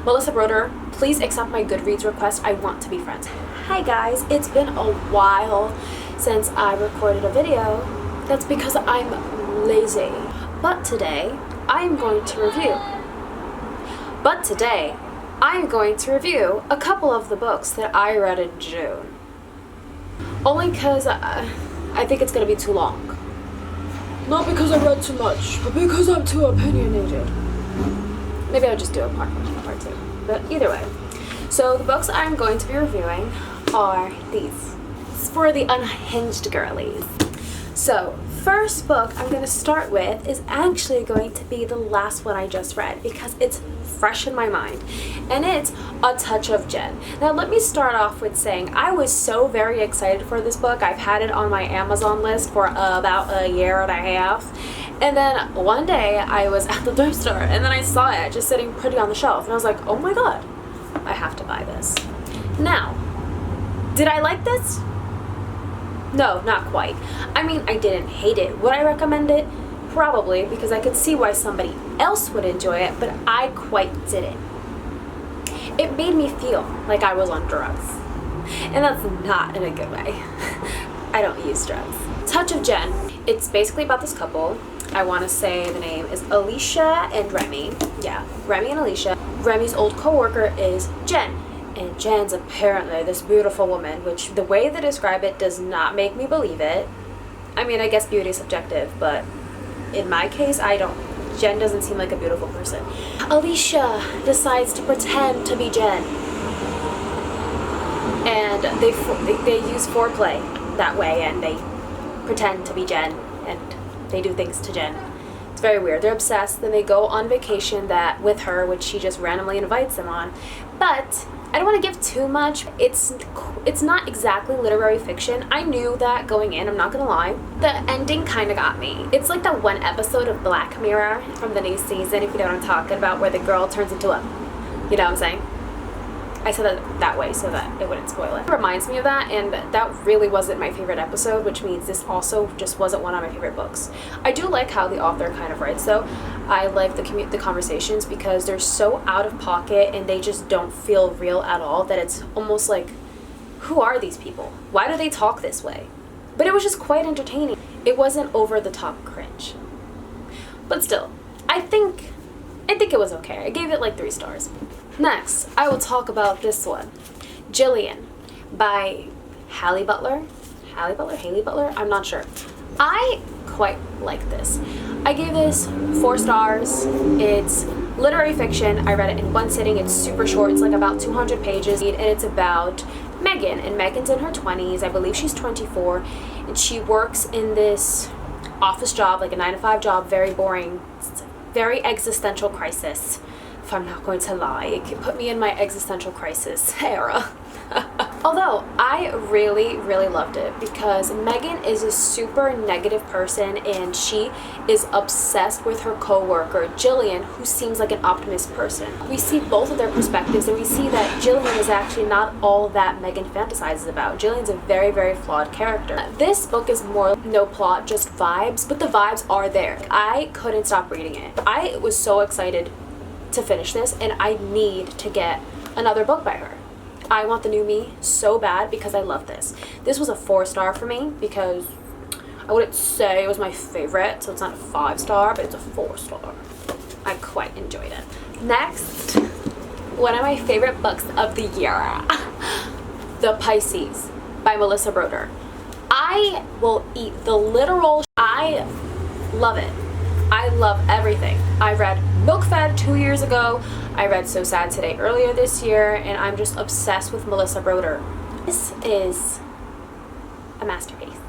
Melissa Broder, please accept my Goodreads request. I want to be friends. Hi guys, it's been a while since I recorded a video. That's because I'm lazy. But today, I am going to review a couple of the books that I read in June. Only because I think it's going to be too long. Not because I read too much, but because I'm too opinionated. Maybe I'll just do a part 1 and part 2. But either way. So the books I'm going to be reviewing are these. It's for the unhinged girlies. So, first book I'm going to start with is actually going to be the last one I just read because it's fresh in my mind. And it's A Touch of Jen. Now let me start off with saying I was so very excited for this book. I've had it on my Amazon list for about a year and a half. And then one day I was at the thrift store and then I saw it just sitting pretty on the shelf. And I was like, oh my god, I have to buy this. Now, did I like this? No, not quite. I mean, I didn't hate it. Would I recommend it? Probably, because I could see why somebody else would enjoy it, but I quite didn't. It made me feel like I was on drugs. And that's not in a good way. I don't use drugs. Touch of Jen. It's basically about this couple. I want to say the name is Alicia and Remy. Yeah, Remy and Alicia. Remy's old co-worker is Jen. And Jen's apparently this beautiful woman, which the way they describe it does not make me believe it. I mean, I guess beauty is subjective, but in my case, Jen doesn't seem like a beautiful person. Alicia decides to pretend to be Jen. And they use foreplay that way, and they pretend to be Jen, and they do things to Jen. It's very weird. They're obsessed. Then they go on vacation with her, which she just randomly invites them on. But I don't want to give too much. It's not exactly literary fiction. I knew that going in, I'm not gonna lie. The ending kind of got me. It's like that one episode of Black Mirror from the new season, if you know what I'm talking about, where the girl turns into a, you know what I'm saying? I said it that way so that it wouldn't spoil it. It reminds me of that, and that really wasn't my favorite episode, which means this also just wasn't one of my favorite books. I do like how the author kind of writes, though. I like the conversations because they're so out of pocket and they just don't feel real at all that it's almost like, who are these people? Why do they talk this way? But it was just quite entertaining. It wasn't over the top cringe. But still, I think it was okay. I gave it like 3 stars. Next, I will talk about this one, Jillian, by Halle Butler, I'm not sure. I quite like this. I gave this 4 stars. It's literary fiction. I read it in one sitting. It's super short. It's like about 200 pages, and it's about Megan, and Megan's in her 20s. I believe she's 24, and she works in this office job, like a 9-to-5 job, very boring, very existential crisis. If I'm not going to lie, it could put me in my existential crisis era. Although, I really, really loved it because Megan is a super negative person and she is obsessed with her co-worker, Jillian, who seems like an optimist person. We see both of their perspectives and we see that Jillian is actually not all that Megan fantasizes about. Jillian's a very, very flawed character. This book is more no plot, just vibes, but the vibes are there. I couldn't stop reading it. I was so excited to finish this, and I need to get another book by her. I want the new me so bad because I love this. This was a 4-star for me because I wouldn't say it was my favorite, so it's not a 5-star, but it's a 4-star. I quite enjoyed it. Next, one of my favorite books of the year, The Pisces by Melissa Broder. I will eat the literal. I love it. I love everything. I read Milk Fed 2 years ago. I read So Sad Today earlier this year, and I'm just obsessed with Melissa Broder. This is a masterpiece.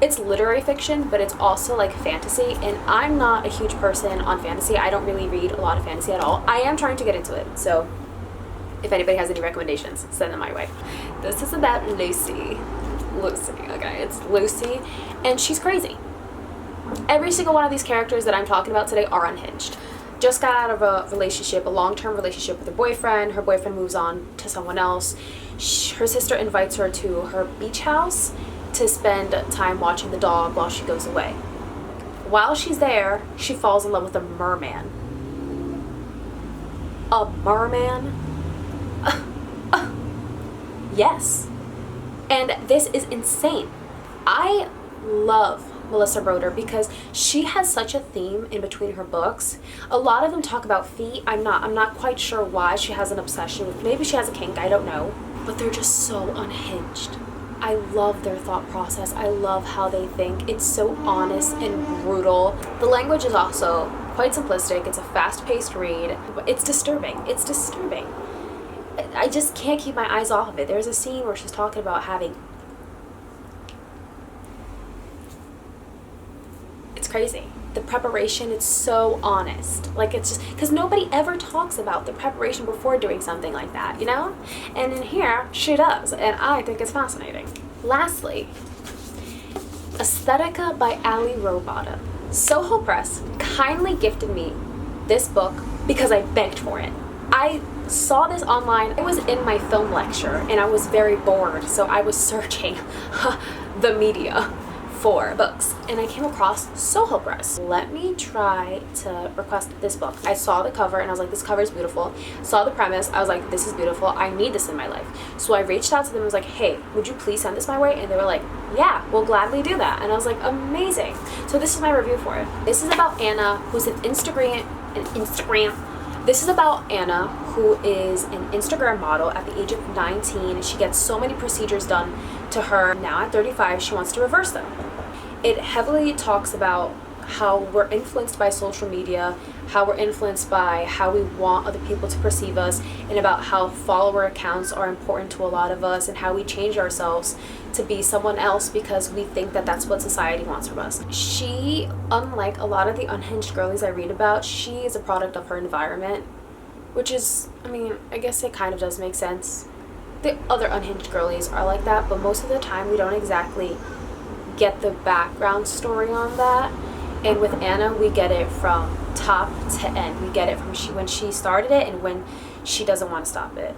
It's literary fiction, but it's also like fantasy, and I'm not a huge person on fantasy. I don't really read a lot of fantasy at all. I am trying to get into it, so if anybody has any recommendations, send them my way. This is about Lucy, okay, it's Lucy, and she's crazy. Every single one of these characters that I'm talking about today are unhinged. Just got out of a relationship, a long-term relationship with her boyfriend. Her boyfriend moves on to someone else. Her sister invites her to her beach house to spend time watching the dog while she goes away. While she's there, she falls in love with a merman. a merman? Yes. And this is insane. I love Melissa Broder because she has such a theme in between her books. A lot of them talk about feet. I'm not quite sure why she has an obsession with, maybe she has a kink, I don't know. But they're just so unhinged. I love their thought process. I love how they think. It's so honest and brutal. The language is also quite simplistic. It's a fast-paced read. It's disturbing. It's disturbing. I just can't keep my eyes off of it. There's a scene where she's talking about having... It's crazy. The preparation, it's so honest. Like, it's just... Because nobody ever talks about the preparation before doing something like that, you know? And in here, she does. And I think it's fascinating. Lastly, Aesthetica by Allie Rowbottom. Soho Press kindly gifted me this book because I begged for it. I saw this online. I was in my film lecture and I was very bored, so I was searching the media for books and I came across Soho Press. Let me try to request this book. I saw the cover and I was like, this cover is beautiful. Saw the premise, I was like, this is beautiful. I need this in my life. So I reached out to them and was like, hey, would you please send this my way? And they were like, yeah, we'll gladly do that. And I was like, amazing. So this is my review for it. This is about Anna, who's an Instagram. This is about Anna, who is an Instagram model at the age of 19. She gets so many procedures done to her. Now at 35, she wants to reverse them. It heavily talks about how we're influenced by social media, how we're influenced by how we want other people to perceive us, and about how follower accounts are important to a lot of us and how we change ourselves to be someone else because we think that that's what society wants from us. She, unlike a lot of the unhinged girlies I read about, she is a product of her environment, which is, I mean, I guess it kind of does make sense. The other unhinged girlies are like that, but most of the time we don't exactly get the background story on that. And with Anna, we get it from top to end. We get it from when she started it and when she doesn't want to stop it.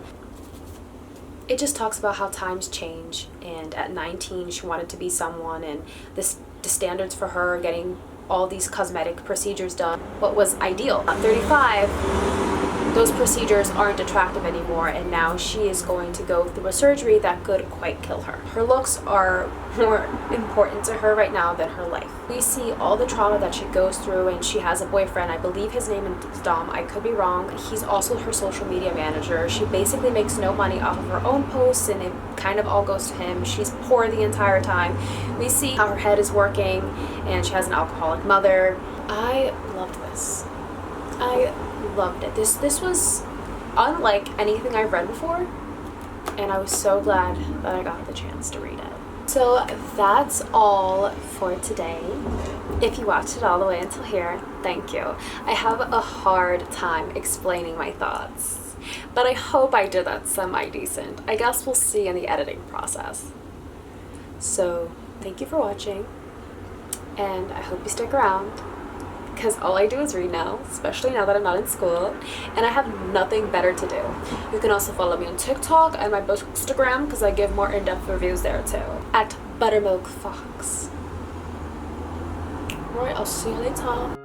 It just talks about how times change, and at 19 she wanted to be someone, and the standards for her getting all these cosmetic procedures done, what was ideal. At 35, those procedures aren't attractive anymore, and now she is going to go through a surgery that could quite kill her. Her looks are more important to her right now than her life. We see all the trauma that she goes through, and she has a boyfriend. I believe his name is Dom. I could be wrong. He's also her social media manager. She basically makes no money off of her own posts, and it kind of all goes to him. She's poor the entire time. We see how her head is working, and she has an alcoholic mother. I loved this. I loved it. This was unlike anything I've read before, and I was so glad that I got the chance to read it. So that's all for today. If you watched it all the way until here, thank you. I have a hard time explaining my thoughts, but I hope I did that semi-decent. I guess we'll see in the editing process. So thank you for watching, and I hope you stick around, because all I do is read now, especially now that I'm not in school, and I have nothing better to do. You can also follow me on TikTok and my Bookstagram, because I give more in-depth reviews there too, at buttermilkfox. Alright, I'll see you later.